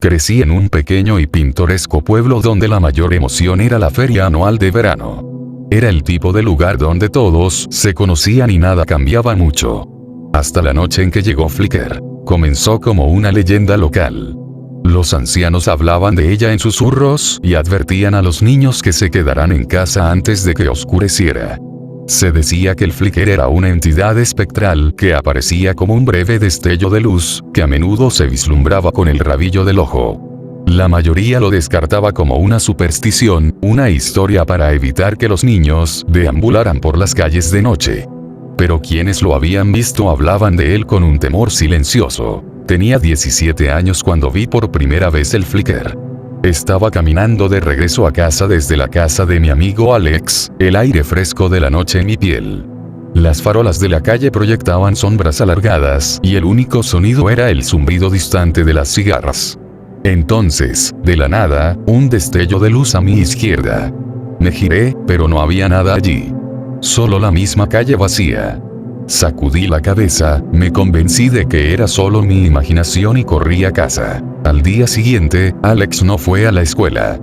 Crecí en un pequeño y pintoresco pueblo donde la mayor emoción era la feria anual de verano. Era el tipo de lugar donde todos se conocían y nada cambiaba mucho. Hasta la noche en que llegó Flicker. Comenzó como una leyenda local. Los ancianos hablaban de ella en susurros y advertían a los niños que se quedaran en casa antes de que oscureciera. Se decía que el Flicker era una entidad espectral que aparecía como un breve destello de luz, que a menudo se vislumbraba con el rabillo del ojo. La mayoría lo descartaba como una superstición, una historia para evitar que los niños deambularan por las calles de noche. Pero quienes lo habían visto hablaban de él con un temor silencioso. Tenía 17 años cuando vi por primera vez el Flicker. Estaba caminando de regreso a casa desde la casa de mi amigo Alex, el aire fresco de la noche en mi piel. Las farolas de la calle proyectaban sombras alargadas y el único sonido era el zumbido distante de las cigarras. Entonces, de la nada, un destello de luz a mi izquierda. Me giré, pero no había nada allí. Solo la misma calle vacía. Sacudí la cabeza, me convencí de que era solo mi imaginación y corrí a casa. Al día siguiente, Alex no fue a la escuela.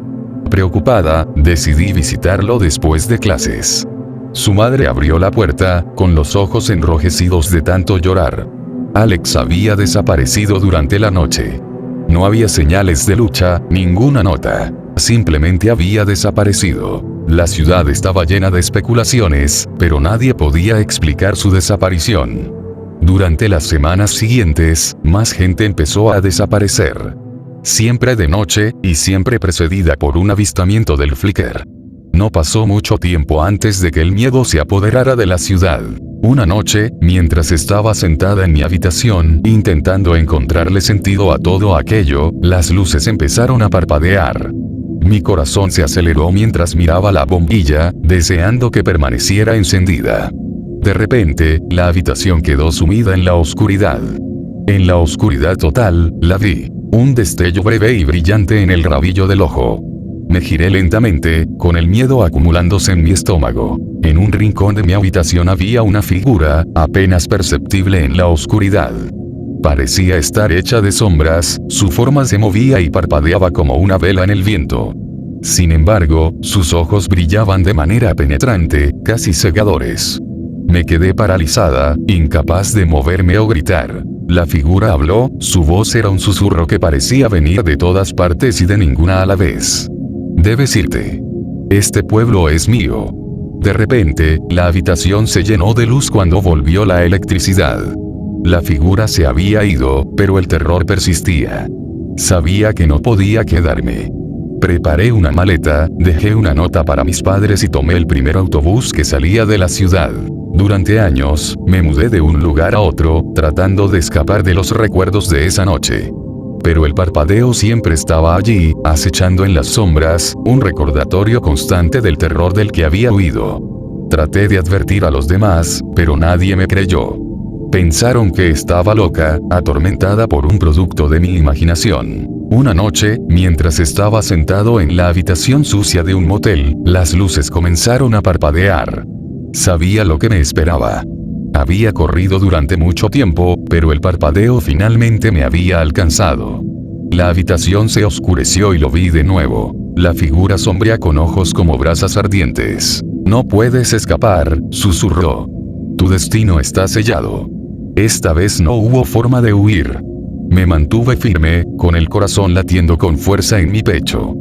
Preocupada, decidí visitarlo después de clases. Su madre abrió la puerta, con los ojos enrojecidos de tanto llorar. Alex había desaparecido durante la noche. No había señales de lucha, ninguna nota. Simplemente había desaparecido. La ciudad estaba llena de especulaciones, pero nadie podía explicar su desaparición. Durante las semanas siguientes, más gente empezó a desaparecer. Siempre de noche, y siempre precedida por un avistamiento del Flicker. No pasó mucho tiempo antes de que el miedo se apoderara de la ciudad. Una noche, mientras estaba sentada en mi habitación, intentando encontrarle sentido a todo aquello, las luces empezaron a parpadear. Mi corazón se aceleró mientras miraba la bombilla, deseando que permaneciera encendida. De repente, la habitación quedó sumida en la oscuridad. En la oscuridad total, la vi. Un destello breve y brillante en el rabillo del ojo. Me giré lentamente, con el miedo acumulándose en mi estómago. En un rincón de mi habitación había una figura, apenas perceptible en la oscuridad. Parecía estar hecha de sombras, su forma se movía y parpadeaba como una vela en el viento. Sin embargo, sus ojos brillaban de manera penetrante, casi cegadores. Me quedé paralizada, incapaz de moverme o gritar. La figura habló, su voz era un susurro que parecía venir de todas partes y de ninguna a la vez. Debes irte. Este pueblo es mío. De repente, la habitación se llenó de luz cuando volvió la electricidad. La figura se había ido, pero el terror persistía. Sabía que no podía quedarme. Preparé una maleta, dejé una nota para mis padres y tomé el primer autobús que salía de la ciudad. Durante años, me mudé de un lugar a otro, tratando de escapar de los recuerdos de esa noche. Pero el parpadeo siempre estaba allí, acechando en las sombras, un recordatorio constante del terror del que había huido. Traté de advertir a los demás, pero nadie me creyó. Pensaron que estaba loca, atormentada por un producto de mi imaginación. Una noche, mientras estaba sentado en la habitación sucia de un motel, las luces comenzaron a parpadear. Sabía lo que me esperaba. Había corrido durante mucho tiempo, pero el parpadeo finalmente me había alcanzado. La habitación se oscureció y lo vi de nuevo. La figura sombría con ojos como brasas ardientes. No puedes escapar, susurró. Tu destino está sellado. Esta vez no hubo forma de huir. Me mantuve firme, con el corazón latiendo con fuerza en mi pecho.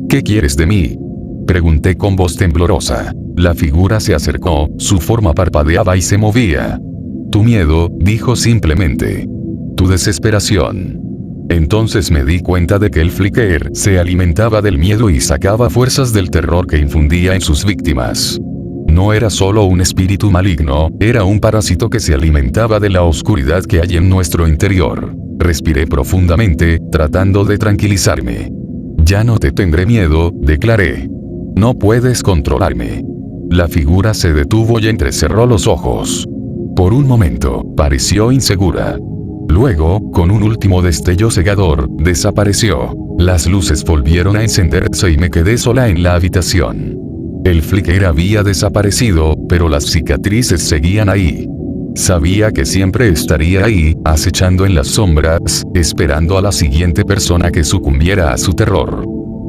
¿Qué quieres de mí?, pregunté con voz temblorosa. La figura se acercó, su forma parpadeaba y se movía. Tu miedo, dijo simplemente. Tu desesperación. Entonces me di cuenta de que el Flicker se alimentaba del miedo y sacaba fuerzas del terror que infundía en sus víctimas. No era solo un espíritu maligno, era un parásito que se alimentaba de la oscuridad que hay en nuestro interior. Respiré profundamente, tratando de tranquilizarme. Ya no te tendré miedo, declaré. No puedes controlarme. La figura se detuvo y entrecerró los ojos. Por un momento, pareció insegura. Luego, con un último destello cegador, desapareció. Las luces volvieron a encenderse y me quedé sola en la habitación. El Flicker había desaparecido, pero las cicatrices seguían ahí. Sabía que siempre estaría ahí, acechando en las sombras, esperando a la siguiente persona que sucumbiera a su terror.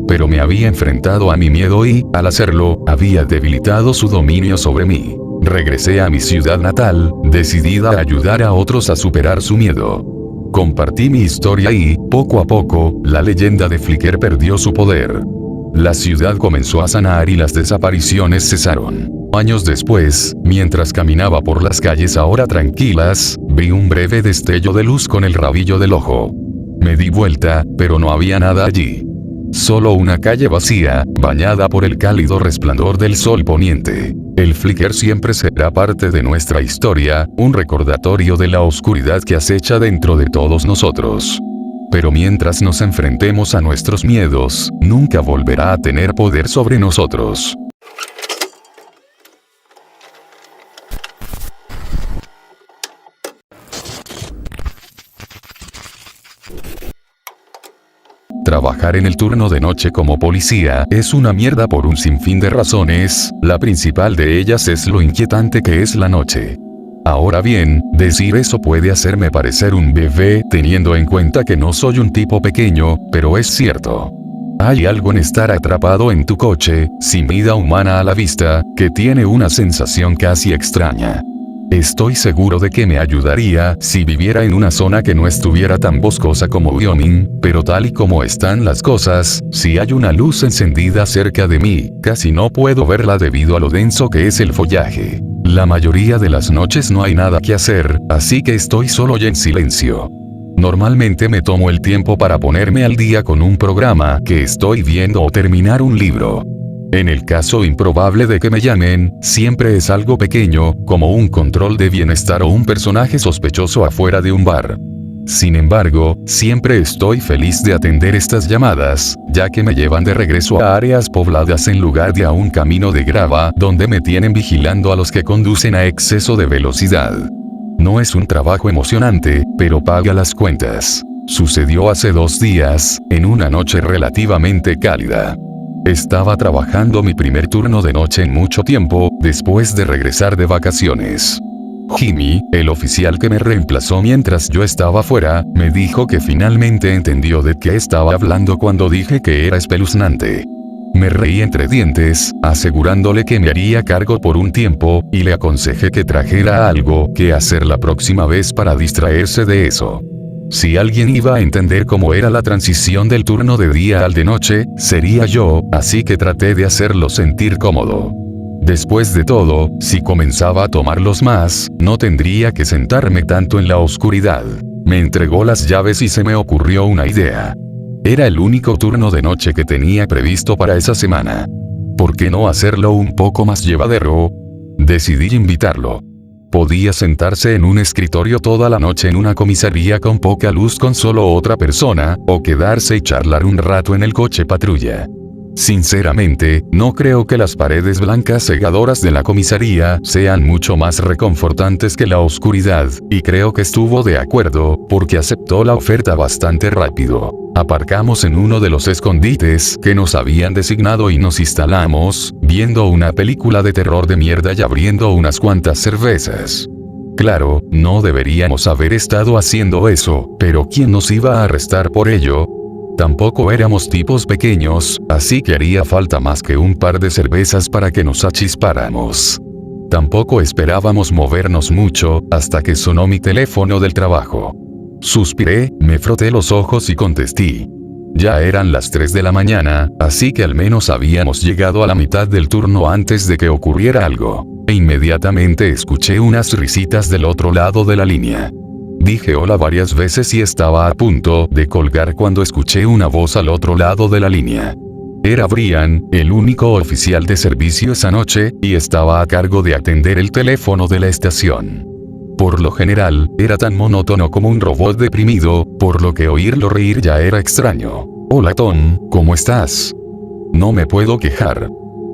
Pero me había enfrentado a mi miedo y, al hacerlo, había debilitado su dominio sobre mí. Regresé a mi ciudad natal, decidida a ayudar a otros a superar su miedo. Compartí mi historia y, poco a poco, la leyenda de Flicker perdió su poder. La ciudad comenzó a sanar y las desapariciones cesaron. Años después, mientras caminaba por las calles ahora tranquilas, vi un breve destello de luz con el rabillo del ojo. Me di vuelta, pero no había nada allí. Solo una calle vacía, bañada por el cálido resplandor del sol poniente. El Flicker siempre será parte de nuestra historia, un recordatorio de la oscuridad que acecha dentro de todos nosotros. Pero mientras nos enfrentemos a nuestros miedos, nunca volverá a tener poder sobre nosotros. Trabajar en el turno de noche como policía es una mierda por un sinfín de razones, la principal de ellas es lo inquietante que es la noche. Ahora bien, decir eso puede hacerme parecer un bebé, teniendo en cuenta que no soy un tipo pequeño, pero es cierto. Hay algo en estar atrapado en tu coche, sin vida humana a la vista, que tiene una sensación casi extraña. Estoy seguro de que me ayudaría si viviera en una zona que no estuviera tan boscosa como Wyoming, pero tal y como están las cosas, si hay una luz encendida cerca de mí, casi no puedo verla debido a lo denso que es el follaje. La mayoría de las noches no hay nada que hacer, así que estoy solo y en silencio. Normalmente me tomo el tiempo para ponerme al día con un programa que estoy viendo o terminar un libro. En el caso improbable de que me llamen, siempre es algo pequeño, como un control de bienestar o un personaje sospechoso afuera de un bar. Sin embargo, siempre estoy feliz de atender estas llamadas, ya que me llevan de regreso a áreas pobladas en lugar de a un camino de grava donde me tienen vigilando a los que conducen a exceso de velocidad. No es un trabajo emocionante, pero paga las cuentas. Sucedió hace 2 días, en una noche relativamente cálida. Estaba trabajando mi primer turno de noche en mucho tiempo, después de regresar de vacaciones. Jimmy, el oficial que me reemplazó mientras yo estaba fuera, me dijo que finalmente entendió de qué estaba hablando cuando dije que era espeluznante. Me reí entre dientes, asegurándole que me haría cargo por un tiempo, y le aconsejé que trajera algo que hacer la próxima vez para distraerse de eso. Si alguien iba a entender cómo era la transición del turno de día al de noche, sería yo, así que traté de hacerlo sentir cómodo. Después de todo, si comenzaba a tomarlos más, no tendría que sentarme tanto en la oscuridad. Me entregó las llaves y se me ocurrió una idea. Era el único turno de noche que tenía previsto para esa semana. ¿Por qué no hacerlo un poco más llevadero? Decidí invitarlo. Podía sentarse en un escritorio toda la noche en una comisaría con poca luz con solo otra persona, o quedarse y charlar un rato en el coche patrulla. Sinceramente, no creo que las paredes blancas cegadoras de la comisaría sean mucho más reconfortantes que la oscuridad, y creo que estuvo de acuerdo, porque aceptó la oferta bastante rápido. Aparcamos en uno de los escondites que nos habían designado y nos instalamos, viendo una película de terror de mierda y abriendo unas cuantas cervezas. Claro, no deberíamos haber estado haciendo eso, pero ¿quién nos iba a arrestar por ello? Tampoco éramos tipos pequeños, así que haría falta más que un par de cervezas para que nos achispáramos. Tampoco esperábamos movernos mucho, hasta que sonó mi teléfono del trabajo. Suspiré, me froté los ojos y contesté. Ya eran las 3 de la mañana, así que al menos habíamos llegado a la mitad del turno antes de que ocurriera algo. E inmediatamente escuché unas risitas del otro lado de la línea. Dije hola varias veces y estaba a punto de colgar cuando escuché una voz al otro lado de la línea. Era Brian, el único oficial de servicio esa noche, y estaba a cargo de atender el teléfono de la estación. Por lo general, era tan monótono como un robot deprimido, por lo que oírlo reír ya era extraño. Hola Tom, ¿cómo estás? No me puedo quejar.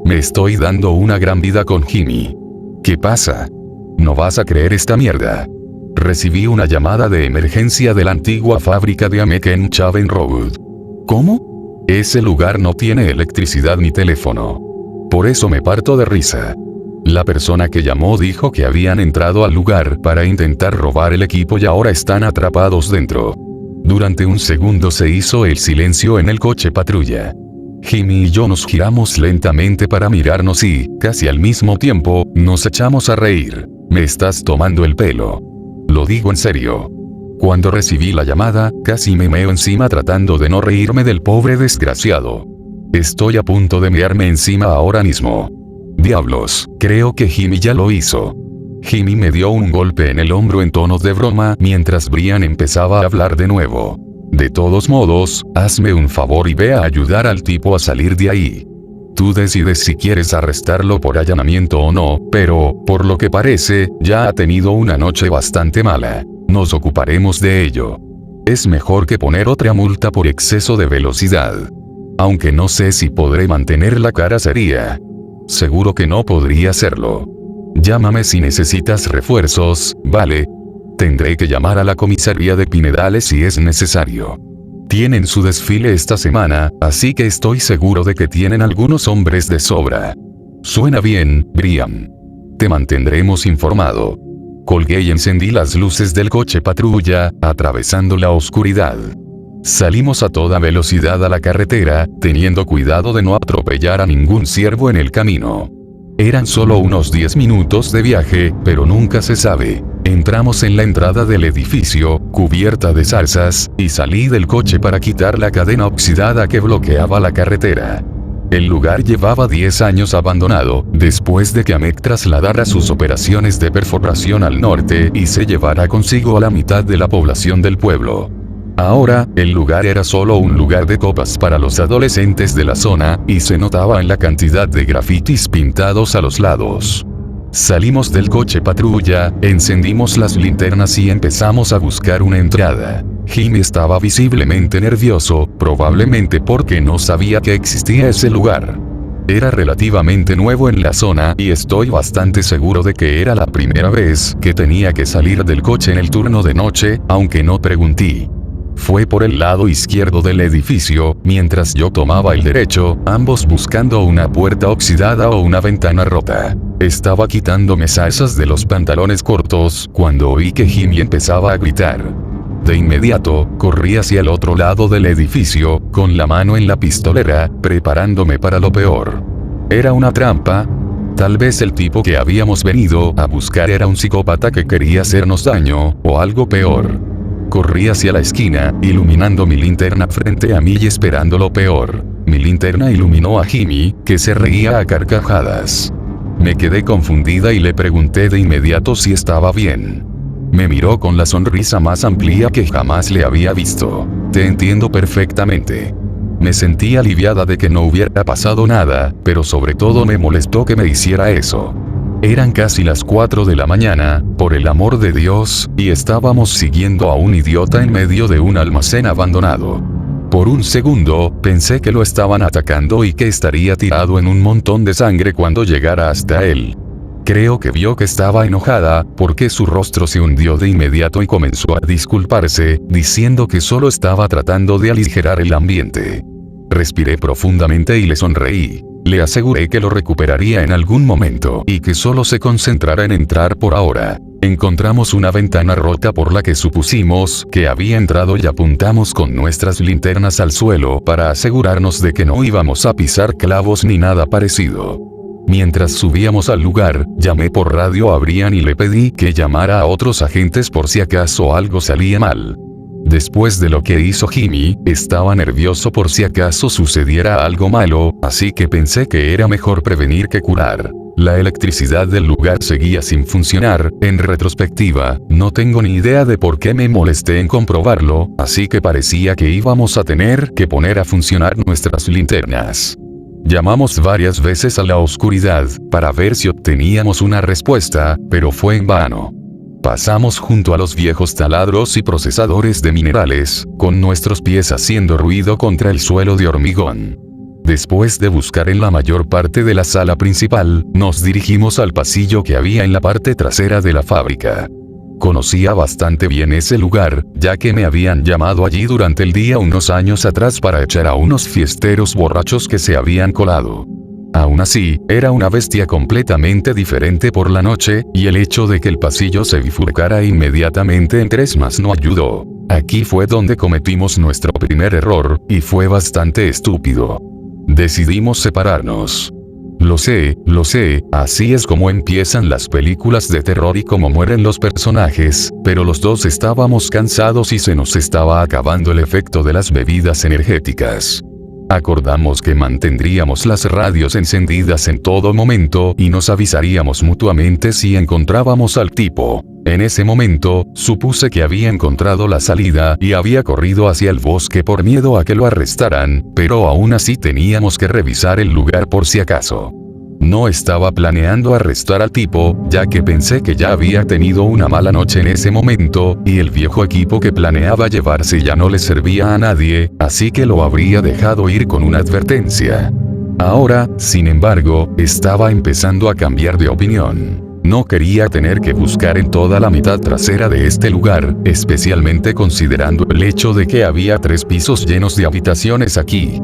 Me estoy dando una gran vida con Jimmy. ¿Qué pasa? No vas a creer esta mierda. Recibí una llamada de emergencia de la antigua fábrica de Amek en Chaven Road. ¿Cómo? Ese lugar no tiene electricidad ni teléfono. Por eso me parto de risa. La persona que llamó dijo que habían entrado al lugar para intentar robar el equipo y ahora están atrapados dentro. Durante un segundo se hizo el silencio en el coche patrulla. Jimmy y yo nos giramos lentamente para mirarnos y, casi al mismo tiempo, nos echamos a reír. Me estás tomando el pelo. Lo digo en serio. Cuando recibí la llamada, casi me meo encima tratando de no reírme del pobre desgraciado. Estoy a punto de mearme encima ahora mismo. Diablos, creo que Jimmy ya lo hizo. Jimmy me dio un golpe en el hombro en tono de broma mientras Brian empezaba a hablar de nuevo. De todos modos, hazme un favor y ve a ayudar al tipo a salir de ahí. Tú decides si quieres arrestarlo por allanamiento o no, pero, por lo que parece, ya ha tenido una noche bastante mala. Nos ocuparemos de ello. Es mejor que poner otra multa por exceso de velocidad. Aunque no sé si podré mantener la cara seria. Seguro que no podría hacerlo. Llámame si necesitas refuerzos, ¿vale? Tendré que llamar a la comisaría de Pinedales si es necesario. Tienen su desfile esta semana, así que estoy seguro de que tienen algunos hombres de sobra. Suena bien, Brian. Te mantendremos informado. Colgué y encendí las luces del coche patrulla, atravesando la oscuridad. Salimos a toda velocidad a la carretera, teniendo cuidado de no atropellar a ningún ciervo en el camino. Eran solo unos 10 minutos de viaje, pero nunca se sabe. Entramos en la entrada del edificio, cubierta de zarzas, y salí del coche para quitar la cadena oxidada que bloqueaba la carretera. El lugar llevaba 10 años abandonado, después de que AMEC trasladara sus operaciones de perforación al norte y se llevara consigo a la mitad de la población del pueblo. Ahora, el lugar era solo un lugar de copas para los adolescentes de la zona, y se notaba en la cantidad de grafitis pintados a los lados. Salimos del coche patrulla, encendimos las linternas y empezamos a buscar una entrada. Jimmy estaba visiblemente nervioso, probablemente porque no sabía que existía ese lugar. Era relativamente nuevo en la zona y estoy bastante seguro de que era la primera vez que tenía que salir del coche en el turno de noche, aunque no pregunté. Fue por el lado izquierdo del edificio, mientras yo tomaba el derecho, ambos buscando una puerta oxidada o una ventana rota. Estaba quitándome zarzas de los pantalones cortos, cuando oí que Jimmy empezaba a gritar. De inmediato, corrí hacia el otro lado del edificio, con la mano en la pistolera, preparándome para lo peor. ¿Era una trampa? Tal vez el tipo que habíamos venido a buscar era un psicópata que quería hacernos daño, o algo peor. Corrí hacia la esquina, iluminando mi linterna frente a mí y esperando lo peor. Mi linterna iluminó a Jimmy, que se reía a carcajadas. Me quedé confundida y le pregunté de inmediato si estaba bien. Me miró con la sonrisa más amplia que jamás le había visto. Te entiendo perfectamente. Me sentí aliviada de que no hubiera pasado nada, pero sobre todo me molestó que me hiciera eso. Eran casi las 4 de la mañana, por el amor de Dios, y estábamos siguiendo a un idiota en medio de un almacén abandonado. Por un segundo, pensé que lo estaban atacando y que estaría tirado en un montón de sangre cuando llegara hasta él. Creo que vio que estaba enojada, porque su rostro se hundió de inmediato y comenzó a disculparse, diciendo que solo estaba tratando de aligerar el ambiente. Respiré profundamente y le sonreí. Le aseguré que lo recuperaría en algún momento y que solo se concentrara en entrar por ahora. Encontramos una ventana rota por la que supusimos que había entrado y apuntamos con nuestras linternas al suelo para asegurarnos de que no íbamos a pisar clavos ni nada parecido. Mientras subíamos al lugar, llamé por radio a Brian y le pedí que llamara a otros agentes por si acaso algo salía mal. Después de lo que hizo Jimmy, estaba nervioso por si acaso sucediera algo malo, así que pensé que era mejor prevenir que curar. La electricidad del lugar seguía sin funcionar. En retrospectiva, no tengo ni idea de por qué me molesté en comprobarlo, así que parecía que íbamos a tener que poner a funcionar nuestras linternas. Llamamos varias veces a la oscuridad, para ver si obteníamos una respuesta, pero fue en vano. Pasamos junto a los viejos taladros y procesadores de minerales, con nuestros pies haciendo ruido contra el suelo de hormigón. Después de buscar en la mayor parte de la sala principal, nos dirigimos al pasillo que había en la parte trasera de la fábrica. Conocía bastante bien ese lugar, ya que me habían llamado allí durante el día unos años atrás para echar a unos fiesteros borrachos que se habían colado. Aún así, era una bestia completamente diferente por la noche, y el hecho de que el pasillo se bifurcara inmediatamente en tres más no ayudó. Aquí fue donde cometimos nuestro primer error, y fue bastante estúpido. Decidimos separarnos. Lo sé, así es como empiezan las películas de terror y como mueren los personajes, pero los dos estábamos cansados y se nos estaba acabando el efecto de las bebidas energéticas. Acordamos que mantendríamos las radios encendidas en todo momento y nos avisaríamos mutuamente si encontrábamos al tipo. En ese momento, supuse que había encontrado la salida y había corrido hacia el bosque por miedo a que lo arrestaran, pero aún así teníamos que revisar el lugar por si acaso. No estaba planeando arrestar al tipo, ya que pensé que ya había tenido una mala noche en ese momento, y el viejo equipo que planeaba llevarse ya no le servía a nadie, así que lo habría dejado ir con una advertencia. Ahora, sin embargo, estaba empezando a cambiar de opinión. No quería tener que buscar en toda la mitad trasera de este lugar, especialmente considerando el hecho de que había 3 pisos llenos de habitaciones aquí.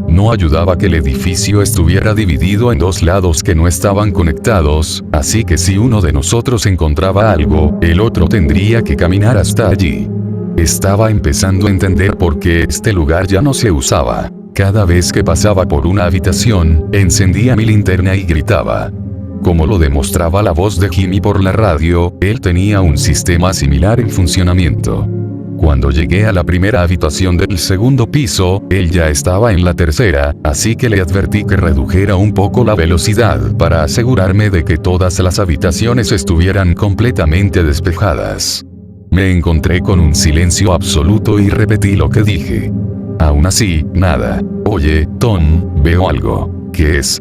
No ayudaba que el edificio estuviera dividido en 2 lados que no estaban conectados, así que si uno de nosotros encontraba algo, el otro tendría que caminar hasta allí. Estaba empezando a entender por qué este lugar ya no se usaba. Cada vez que pasaba por una habitación, encendía mi linterna y gritaba. Como lo demostraba la voz de Jimmy por la radio, él tenía un sistema similar en funcionamiento. Cuando llegué a la primera habitación del segundo piso, él ya estaba en la tercera, así que le advertí que redujera un poco la velocidad para asegurarme de que todas las habitaciones estuvieran completamente despejadas. Me encontré con un silencio absoluto y repetí lo que dije. Aún así, nada. Oye, Tom, veo algo. ¿Qué es?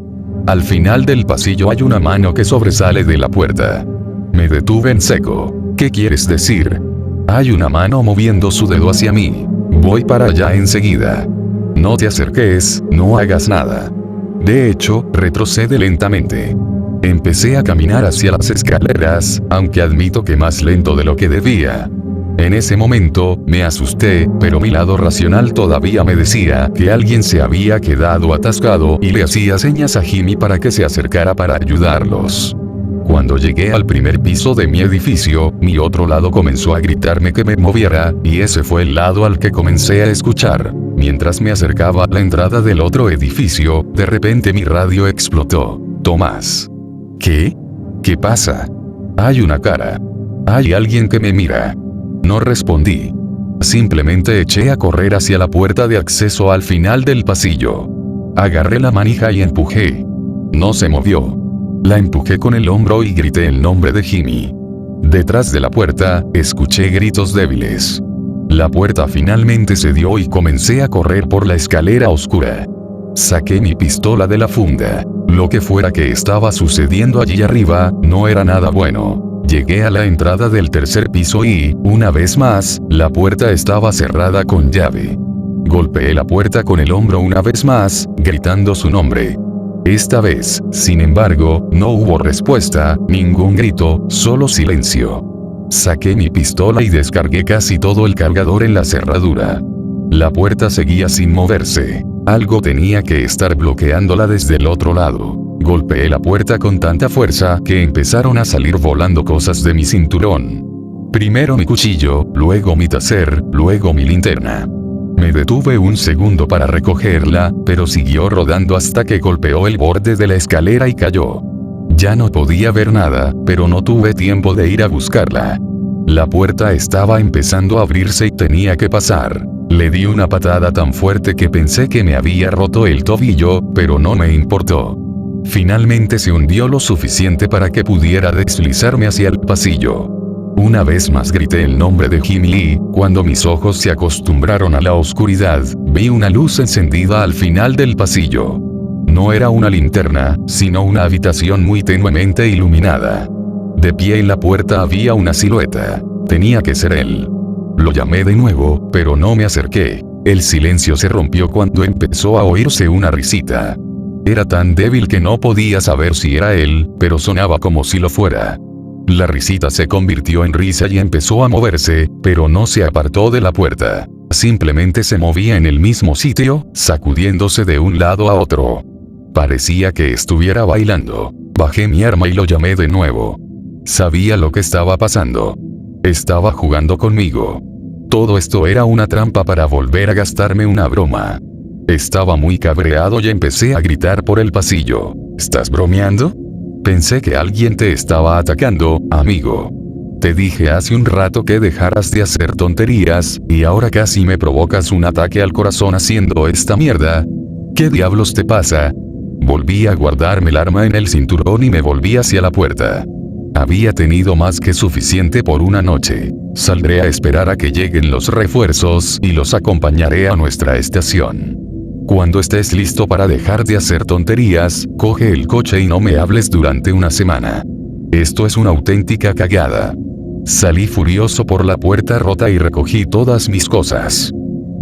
Al final del pasillo hay una mano que sobresale de la puerta. Me detuve en seco. ¿Qué quieres decir? Hay una mano moviendo su dedo hacia mí. Voy para allá enseguida. No te acerques, no hagas nada. De hecho, retrocede lentamente. Empecé a caminar hacia las escaleras, aunque admito que más lento de lo que debía. En ese momento, me asusté, pero mi lado racional todavía me decía que alguien se había quedado atascado y le hacía señas a Jimmy para que se acercara para ayudarlos. Cuando llegué al primer piso de mi edificio, mi otro lado comenzó a gritarme que me moviera, y ese fue el lado al que comencé a escuchar. Mientras me acercaba a la entrada del otro edificio, de repente mi radio explotó. Tomás. ¿Qué? ¿Qué pasa? Hay una cara. Hay alguien que me mira. No respondí. Simplemente eché a correr hacia la puerta de acceso al final del pasillo. Agarré la manija y empujé. No se movió. La empujé con el hombro y grité el nombre de Jimmy. Detrás de la puerta, escuché gritos débiles. La puerta finalmente cedió y comencé a correr por la escalera oscura. Saqué mi pistola de la funda. Lo que fuera que estaba sucediendo allí arriba, no era nada bueno. Llegué a la entrada del tercer piso y, una vez más, la puerta estaba cerrada con llave. Golpeé la puerta con el hombro una vez más, gritando su nombre. Esta vez, sin embargo, no hubo respuesta, ningún grito, solo silencio. Saqué mi pistola y descargué casi todo el cargador en la cerradura. La puerta seguía sin moverse. Algo tenía que estar bloqueándola desde el otro lado. Golpeé la puerta con tanta fuerza que empezaron a salir volando cosas de mi cinturón. Primero mi cuchillo, luego mi taser, luego mi linterna. Me detuve un segundo para recogerla, pero siguió rodando hasta que golpeó el borde de la escalera y cayó. Ya no podía ver nada, pero no tuve tiempo de ir a buscarla. La puerta estaba empezando a abrirse y tenía que pasar. Le di una patada tan fuerte que pensé que me había roto el tobillo, pero no me importó. Finalmente se hundió lo suficiente para que pudiera deslizarme hacia el pasillo. Una vez más grité el nombre de Jimmy y, cuando mis ojos se acostumbraron a la oscuridad, vi una luz encendida al final del pasillo. No era una linterna, sino una habitación muy tenuemente iluminada. De pie en la puerta había una silueta. Tenía que ser él. Lo llamé de nuevo, pero no me acerqué. El silencio se rompió cuando empezó a oírse una risita. Era tan débil que no podía saber si era él, pero sonaba como si lo fuera. La risita se convirtió en risa y empezó a moverse, pero no se apartó de la puerta. Simplemente se movía en el mismo sitio, sacudiéndose de un lado a otro. Parecía que estuviera bailando. Bajé mi arma y lo llamé de nuevo. Sabía lo que estaba pasando. Estaba jugando conmigo. Todo esto era una trampa para volver a gastarme una broma. Estaba muy cabreado y empecé a gritar por el pasillo. ¿Estás bromeando? Pensé que alguien te estaba atacando, amigo. Te dije hace un rato que dejaras de hacer tonterías, y ahora casi me provocas un ataque al corazón haciendo esta mierda. ¿Qué diablos te pasa? Volví a guardarme el arma en el cinturón y me volví hacia la puerta. Había tenido más que suficiente por una noche. Saldré a esperar a que lleguen los refuerzos y los acompañaré a nuestra estación. Cuando estés listo para dejar de hacer tonterías, coge el coche y no me hables durante una semana. Esto es una auténtica cagada. Salí furioso por la puerta rota y recogí todas mis cosas.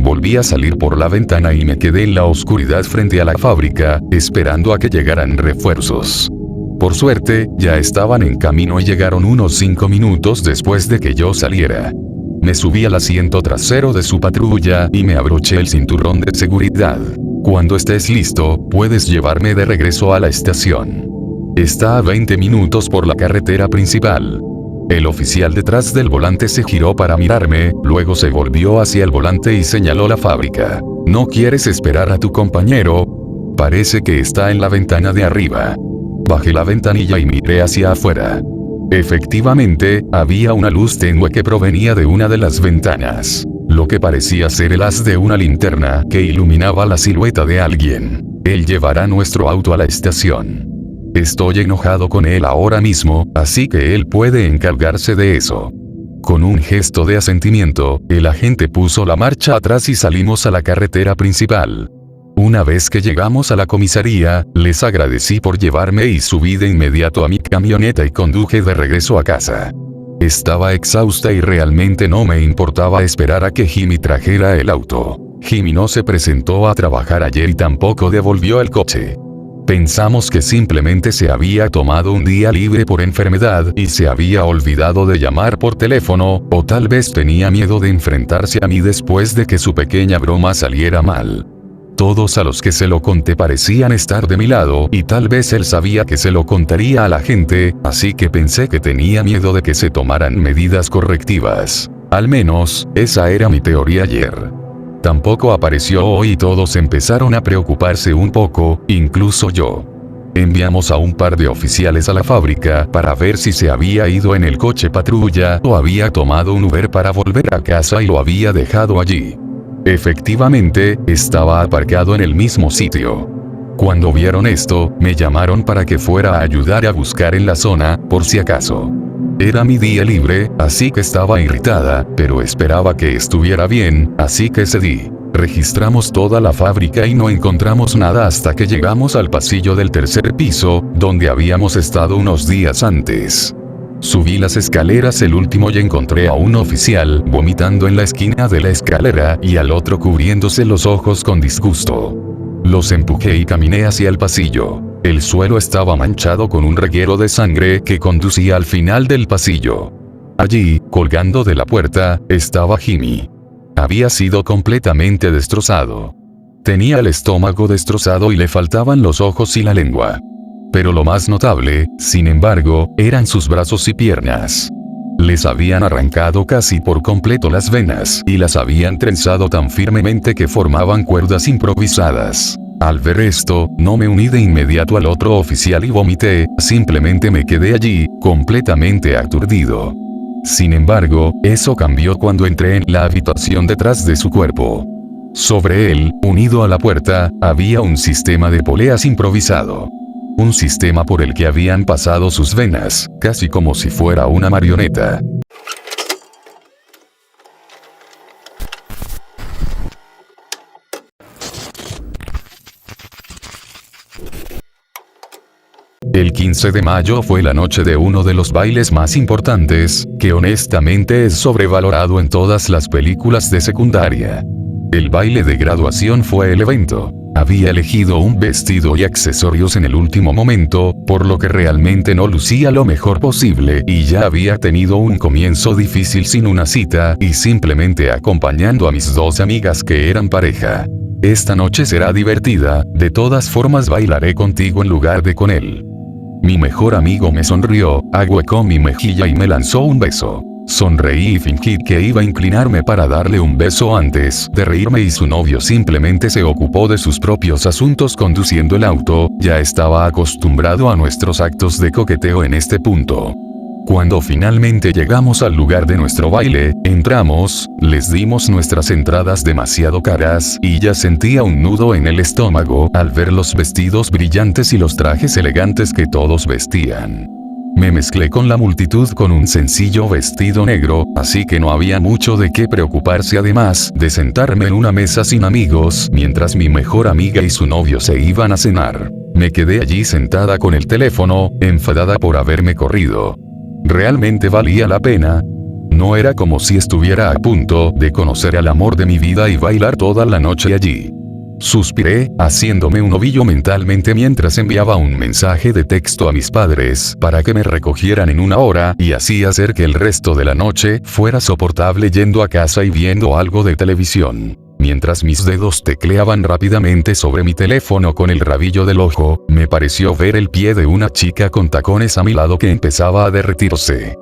Volví a salir por la ventana y me quedé en la oscuridad frente a la fábrica, esperando a que llegaran refuerzos. Por suerte, ya estaban en camino y llegaron unos 5 minutos después de que yo saliera. Me subí al asiento trasero de su patrulla y me abroché el cinturón de seguridad. Cuando estés listo, puedes llevarme de regreso a la estación. Está a 20 minutos por la carretera principal. El oficial detrás del volante se giró para mirarme, luego se volvió hacia el volante y señaló la fábrica. ¿No quieres esperar a tu compañero? Parece que está en la ventana de arriba. Bajé la ventanilla y miré hacia afuera. Efectivamente, había una luz tenue que provenía de una de las ventanas. Lo que parecía ser el haz de una linterna que iluminaba la silueta de alguien. Él llevará nuestro auto a la estación. Estoy enojado con él ahora mismo, así que él puede encargarse de eso. Con un gesto de asentimiento, el agente puso la marcha atrás y salimos a la carretera principal. Una vez que llegamos a la comisaría, les agradecí por llevarme y subí de inmediato a mi camioneta y conduje de regreso a casa. Estaba exhausta y realmente no me importaba esperar a que Jimmy trajera el auto. Jimmy no se presentó a trabajar ayer y tampoco devolvió el coche. Pensamos que simplemente se había tomado un día libre por enfermedad y se había olvidado de llamar por teléfono, o tal vez tenía miedo de enfrentarse a mí después de que su pequeña broma saliera mal. Todos a los que se lo conté parecían estar de mi lado y tal vez él sabía que se lo contaría a la gente, así que pensé que tenía miedo de que se tomaran medidas correctivas. Al menos, esa era mi teoría ayer. Tampoco apareció hoy y todos empezaron a preocuparse un poco, incluso yo. Enviamos a un par de oficiales a la fábrica para ver si se había ido en el coche patrulla o había tomado un Uber para volver a casa y lo había dejado allí. Efectivamente, estaba aparcado en el mismo sitio. Cuando vieron esto, me llamaron para que fuera a ayudar a buscar en la zona, por si acaso. Era mi día libre, así que estaba irritada, pero esperaba que estuviera bien, así que cedí. Registramos toda la fábrica y no encontramos nada hasta que llegamos al pasillo del tercer piso, donde habíamos estado unos días antes. Subí las escaleras el último y encontré a un oficial vomitando en la esquina de la escalera y al otro cubriéndose los ojos con disgusto. Los empujé y caminé hacia el pasillo. El suelo estaba manchado con un reguero de sangre que conducía al final del pasillo. Allí, colgando de la puerta, estaba Jimmy. Había sido completamente destrozado. Tenía el estómago destrozado y le faltaban los ojos y la lengua. Pero lo más notable, sin embargo, eran sus brazos y piernas. Les habían arrancado casi por completo las venas y las habían trenzado tan firmemente que formaban cuerdas improvisadas. Al ver esto, no me uní de inmediato al otro oficial y vomité, simplemente me quedé allí, completamente aturdido. Sin embargo, eso cambió cuando entré en la habitación detrás de su cuerpo. Sobre él, unido a la puerta, había un sistema de poleas improvisado. Un sistema por el que habían pasado sus venas, casi como si fuera una marioneta. El 15 de mayo fue la noche de uno de los bailes más importantes, que honestamente es sobrevalorado en todas las películas de secundaria. El baile de graduación fue el evento. Había elegido un vestido y accesorios en el último momento, por lo que realmente no lucía lo mejor posible y ya había tenido un comienzo difícil sin una cita y simplemente acompañando a mis dos amigas que eran pareja. Esta noche será divertida, de todas formas bailaré contigo en lugar de con él. Mi mejor amigo me sonrió, ahuecó mi mejilla y me lanzó un beso. Sonreí y fingí que iba a inclinarme para darle un beso antes de reírme y su novio simplemente se ocupó de sus propios asuntos conduciendo el auto, ya estaba acostumbrado a nuestros actos de coqueteo en este punto. Cuando finalmente llegamos al lugar de nuestro baile, entramos, les dimos nuestras entradas demasiado caras y ya sentía un nudo en el estómago al ver los vestidos brillantes y los trajes elegantes que todos vestían. Me mezclé con la multitud con un sencillo vestido negro, así que no había mucho de qué preocuparse además de sentarme en una mesa sin amigos mientras mi mejor amiga y su novio se iban a cenar. Me quedé allí sentada con el teléfono, enfadada por haberme corrido. ¿Realmente valía la pena? No era como si estuviera a punto de conocer al amor de mi vida y bailar toda la noche allí. Suspiré, haciéndome un ovillo mentalmente mientras enviaba un mensaje de texto a mis padres para que me recogieran en 1 hora y así hacer que el resto de la noche fuera soportable yendo a casa y viendo algo de televisión. Mientras mis dedos tecleaban rápidamente sobre mi teléfono con el rabillo del ojo, me pareció ver el pie de una chica con tacones a mi lado que empezaba a derretirse.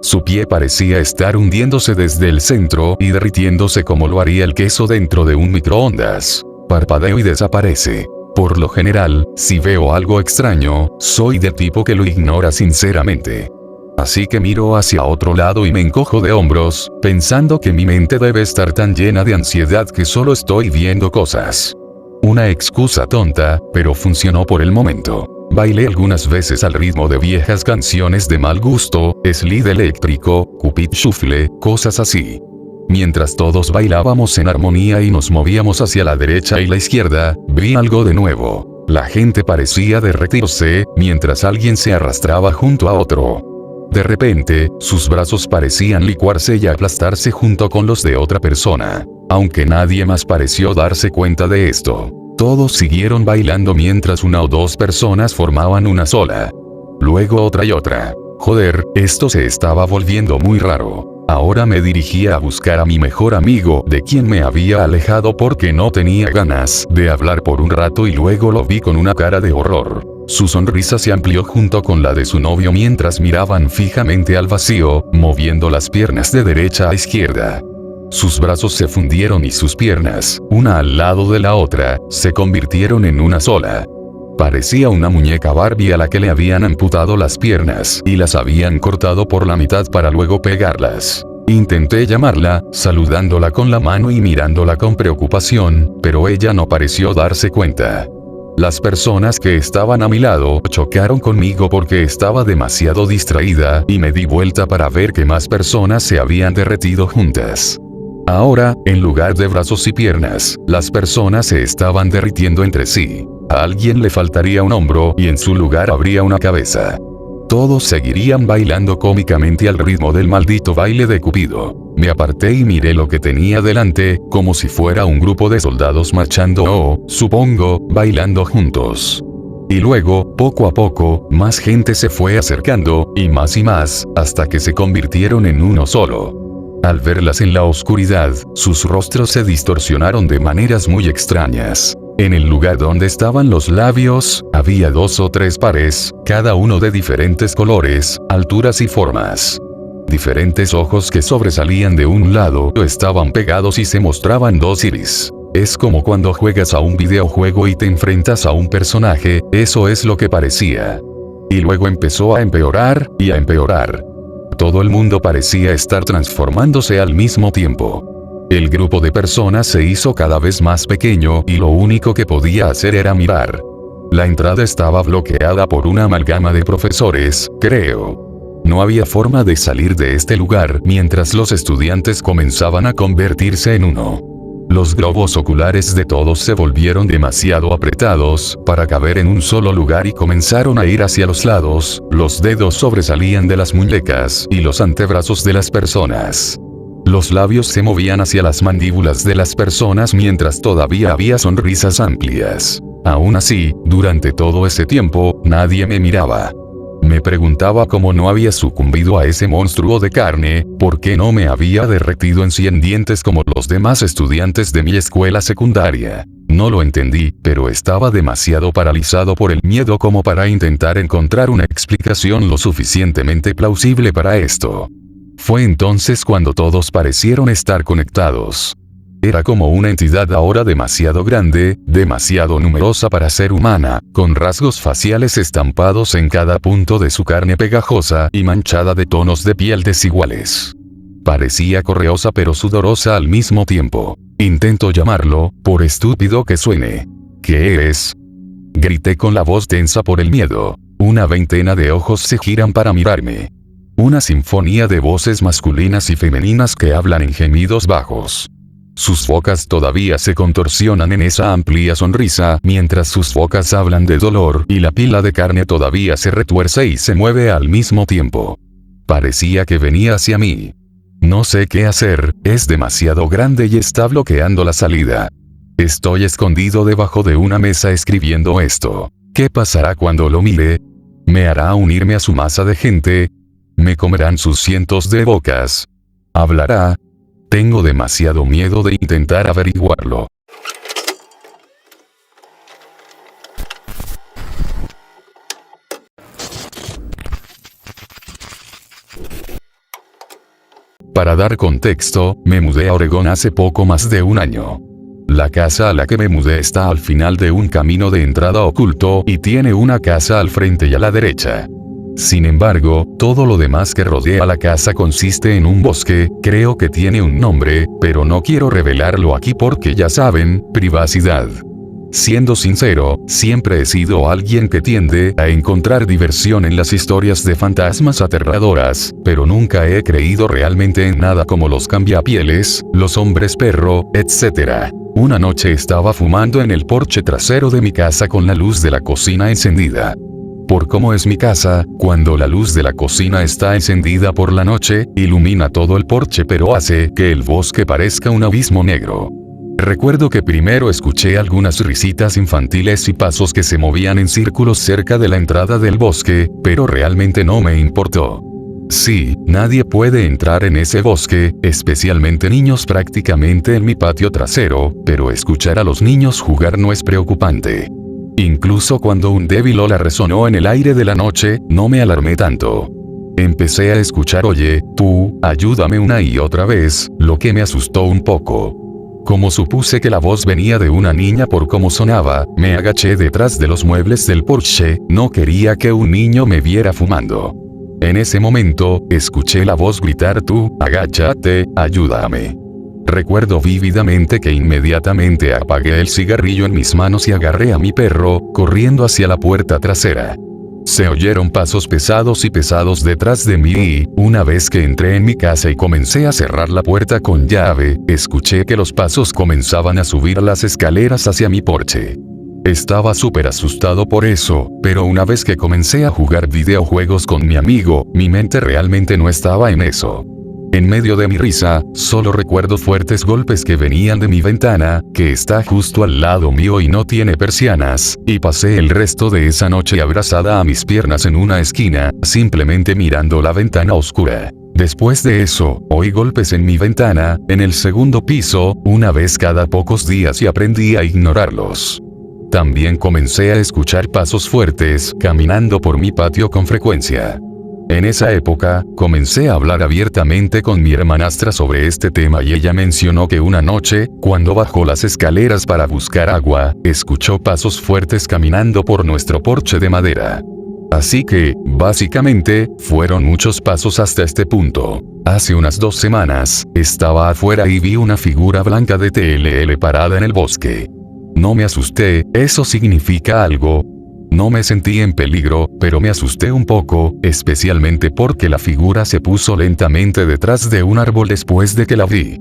Su pie parecía estar hundiéndose desde el centro y derritiéndose como lo haría el queso dentro de un microondas. Parpadeo y desaparece. Por lo general, si veo algo extraño, soy del tipo que lo ignora sinceramente. Así que miro hacia otro lado y me encojo de hombros, pensando que mi mente debe estar tan llena de ansiedad que solo estoy viendo cosas. Una excusa tonta, pero funcionó por el momento. Bailé algunas veces al ritmo de viejas canciones de mal gusto, slide eléctrico, Cupid Shuffle, cosas así. Mientras todos bailábamos en armonía y nos movíamos hacia la derecha y la izquierda, vi algo de nuevo. La gente parecía derretirse, mientras alguien se arrastraba junto a otro. De repente, sus brazos parecían licuarse y aplastarse junto con los de otra persona. Aunque nadie más pareció darse cuenta de esto. Todos siguieron bailando mientras 1 o 2 personas formaban una sola. Luego otra y otra. Joder, esto se estaba volviendo muy raro. Ahora me dirigía a buscar a mi mejor amigo, de quien me había alejado porque no tenía ganas de hablar por un rato y luego lo vi con una cara de horror. Su sonrisa se amplió junto con la de su novio mientras miraban fijamente al vacío, moviendo las piernas de derecha a izquierda. Sus brazos se fundieron y sus piernas, una al lado de la otra, se convirtieron en una sola. Parecía una muñeca Barbie a la que le habían amputado las piernas y las habían cortado por la mitad para luego pegarlas. Intenté llamarla, saludándola con la mano y mirándola con preocupación, pero ella no pareció darse cuenta. Las personas que estaban a mi lado chocaron conmigo porque estaba demasiado distraída y me di vuelta para ver que más personas se habían derretido juntas. Ahora, en lugar de brazos y piernas, las personas se estaban derritiendo entre sí. A alguien le faltaría un hombro y en su lugar habría una cabeza. Todos seguirían bailando cómicamente al ritmo del maldito baile de Cupido. Me aparté y miré lo que tenía delante, como si fuera un grupo de soldados marchando o, supongo, bailando juntos. Y luego, poco a poco, más gente se fue acercando, y más, hasta que se convirtieron en uno solo. Al verlas en la oscuridad, sus rostros se distorsionaron de maneras muy extrañas. En el lugar donde estaban los labios, había 2 o 3 pares, cada uno de diferentes colores, alturas y formas. Diferentes ojos que sobresalían de un lado estaban pegados y se mostraban 2 iris. Es como cuando juegas a un videojuego y te enfrentas a un personaje, eso es lo que parecía. Y luego empezó a empeorar, y a empeorar. Todo el mundo parecía estar transformándose al mismo tiempo. El grupo de personas se hizo cada vez más pequeño y lo único que podía hacer era mirar. La entrada estaba bloqueada por una amalgama de profesores, creo. No había forma de salir de este lugar mientras los estudiantes comenzaban a convertirse en uno. Los globos oculares de todos se volvieron demasiado apretados para caber en un solo lugar y comenzaron a ir hacia los lados, los dedos sobresalían de las muñecas y los antebrazos de las personas. Los labios se movían hacia las mandíbulas de las personas mientras todavía había sonrisas amplias. Aún así, durante todo ese tiempo, nadie me miraba. Me preguntaba cómo no había sucumbido a ese monstruo de carne, por qué no me había derretido en 100 dientes como los demás estudiantes de mi escuela secundaria. No lo entendí, pero estaba demasiado paralizado por el miedo como para intentar encontrar una explicación lo suficientemente plausible para esto. Fue entonces cuando todos parecieron estar conectados. Era como una entidad ahora demasiado grande, demasiado numerosa para ser humana, con rasgos faciales estampados en cada punto de su carne pegajosa y manchada de tonos de piel desiguales. Parecía correosa pero sudorosa al mismo tiempo. Intento llamarlo, por estúpido que suene. ¿Qué es? Grité con la voz tensa por el miedo. Una veintena de ojos se giran para mirarme. Una sinfonía de voces masculinas y femeninas que hablan en gemidos bajos. Sus bocas todavía se contorsionan en esa amplia sonrisa, mientras sus bocas hablan de dolor y la pila de carne todavía se retuerce y se mueve al mismo tiempo. Parecía que venía hacia mí. No sé qué hacer, es demasiado grande y está bloqueando la salida. Estoy escondido debajo de una mesa escribiendo esto. ¿Qué pasará cuando lo mire? ¿Me hará unirme a su masa de gente? ¿Me comerán sus cientos de bocas? ¿Hablará? Tengo demasiado miedo de intentar averiguarlo. Para dar contexto, me mudé a Oregón hace poco más de un año. La casa a la que me mudé está al final de un camino de entrada oculto y tiene una casa al frente y a la derecha. Sin embargo, todo lo demás que rodea la casa consiste en un bosque, creo que tiene un nombre, pero no quiero revelarlo aquí porque ya saben, privacidad. Siendo sincero, siempre he sido alguien que tiende a encontrar diversión en las historias de fantasmas aterradoras, pero nunca he creído realmente en nada como los cambiapieles, los hombres perro, etc. Una noche estaba fumando en el porche trasero de mi casa con la luz de la cocina encendida. Por cómo es mi casa, cuando la luz de la cocina está encendida por la noche, ilumina todo el porche pero hace que el bosque parezca un abismo negro. Recuerdo que primero escuché algunas risitas infantiles y pasos que se movían en círculos cerca de la entrada del bosque, pero realmente no me importó. Sí, nadie puede entrar en ese bosque, especialmente niños prácticamente en mi patio trasero, pero escuchar a los niños jugar no es preocupante. Incluso cuando un débil ola resonó en el aire de la noche, no me alarmé tanto. Empecé a escuchar "Oye, tú, ayúdame" una y otra vez, lo que me asustó un poco. Como supuse que la voz venía de una niña por cómo sonaba, me agaché detrás de los muebles del porche, no quería que un niño me viera fumando. En ese momento, escuché la voz gritar "tú, agáchate, ayúdame". Recuerdo vívidamente que inmediatamente apagué el cigarrillo en mis manos y agarré a mi perro, corriendo hacia la puerta trasera. Se oyeron pasos pesados detrás de mí y, una vez que entré en mi casa y comencé a cerrar la puerta con llave, escuché que los pasos comenzaban a subir las escaleras hacia mi porche. Estaba súper asustado por eso, pero una vez que comencé a jugar videojuegos con mi amigo, mi mente realmente no estaba en eso. En medio de mi risa, solo recuerdo fuertes golpes que venían de mi ventana, que está justo al lado mío y no tiene persianas, y pasé el resto de esa noche abrazada a mis piernas en una esquina, simplemente mirando la ventana oscura. Después de eso, oí golpes en mi ventana, en el segundo piso, una vez cada pocos días y aprendí a ignorarlos. También comencé a escuchar pasos fuertes, caminando por mi patio con frecuencia. En esa época, comencé a hablar abiertamente con mi hermanastra sobre este tema y ella mencionó que una noche, cuando bajó las escaleras para buscar agua, escuchó pasos fuertes caminando por nuestro porche de madera. Así que, básicamente, fueron muchos pasos hasta este punto. Hace unas 2 semanas, estaba afuera y vi una figura blanca de TLL parada en el bosque. No me asusté, eso significa algo. No me sentí en peligro, pero me asusté un poco, especialmente porque la figura se puso lentamente detrás de un árbol después de que la vi.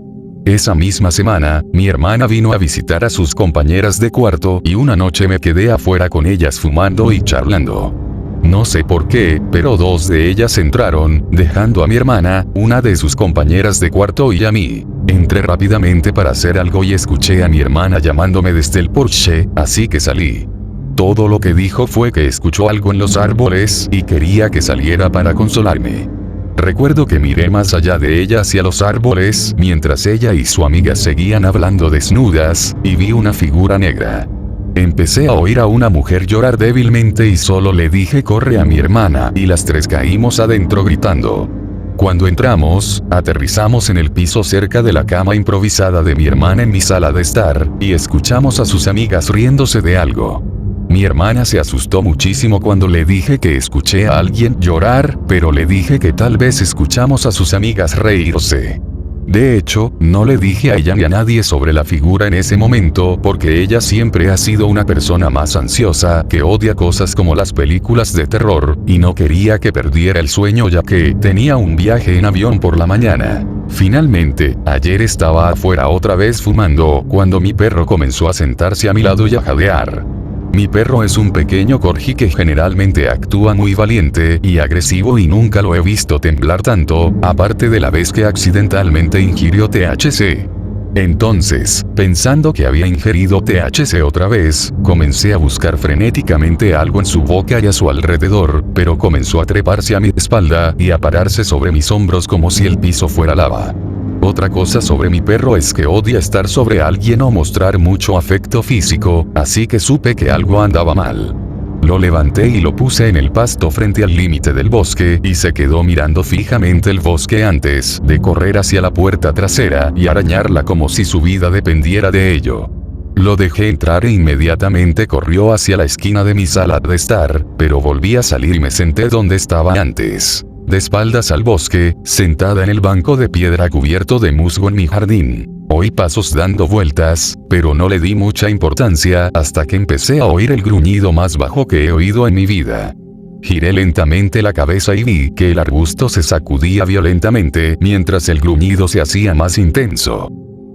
Esa misma semana, mi hermana vino a visitar a sus compañeras de cuarto y una noche me quedé afuera con ellas fumando y charlando. No sé por qué, pero 2 de ellas entraron, dejando a mi hermana, una de sus compañeras de cuarto y a mí. Entré rápidamente para hacer algo y escuché a mi hermana llamándome desde el porche, así que salí. Todo lo que dijo fue que escuchó algo en los árboles y quería que saliera para consolarme. Recuerdo que miré más allá de ella hacia los árboles, mientras ella y su amiga seguían hablando desnudas, y vi una figura negra. Empecé a oír a una mujer llorar débilmente y solo le dije corre a mi hermana y las tres caímos adentro gritando. Cuando entramos, aterrizamos en el piso cerca de la cama improvisada de mi hermana en mi sala de estar, y escuchamos a sus amigas riéndose de algo. Mi hermana se asustó muchísimo cuando le dije que escuché a alguien llorar, pero le dije que tal vez escuchamos a sus amigas reírse. De hecho, no le dije a ella ni a nadie sobre la figura en ese momento porque ella siempre ha sido una persona más ansiosa que odia cosas como las películas de terror, y no quería que perdiera el sueño ya que tenía un viaje en avión por la mañana. Finalmente, ayer estaba afuera otra vez fumando cuando mi perro comenzó a sentarse a mi lado y a jadear. Mi perro es un pequeño corgi que generalmente actúa muy valiente y agresivo y nunca lo he visto temblar tanto, aparte de la vez que accidentalmente ingirió THC. Entonces, pensando que había ingerido THC otra vez, comencé a buscar frenéticamente algo en su boca y a su alrededor, pero comenzó a treparse a mi espalda y a pararse sobre mis hombros como si el piso fuera lava. Otra cosa sobre mi perro es que odia estar sobre alguien o mostrar mucho afecto físico, así que supe que algo andaba mal. Lo levanté y lo puse en el pasto frente al límite del bosque y se quedó mirando fijamente el bosque antes de correr hacia la puerta trasera y arañarla como si su vida dependiera de ello. Lo dejé entrar e inmediatamente corrió hacia la esquina de mi sala de estar, pero volví a salir y me senté donde estaba antes. De espaldas al bosque, sentada en el banco de piedra cubierto de musgo en mi jardín. Oí pasos dando vueltas, pero no le di mucha importancia hasta que empecé a oír el gruñido más bajo que he oído en mi vida. Giré lentamente la cabeza y vi que el arbusto se sacudía violentamente mientras el gruñido se hacía más intenso.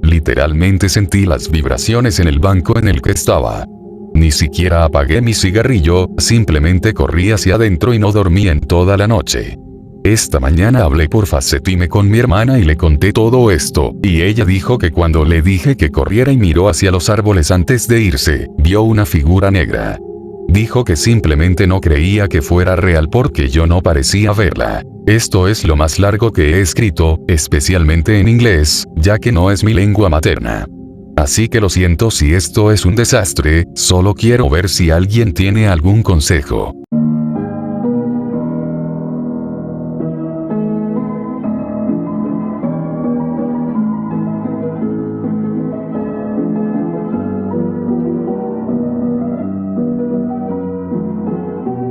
Literalmente sentí las vibraciones en el banco en el que estaba. Ni siquiera apagué mi cigarrillo, simplemente corrí hacia adentro y no dormí en toda la noche. Esta mañana hablé por FaceTime con mi hermana y le conté todo esto, y ella dijo que cuando le dije que corriera y miró hacia los árboles antes de irse, vio una figura negra. Dijo que simplemente no creía que fuera real porque yo no parecía verla. Esto es lo más largo que he escrito, especialmente en inglés, ya que no es mi lengua materna. Así que lo siento si esto es un desastre, solo quiero ver si alguien tiene algún consejo.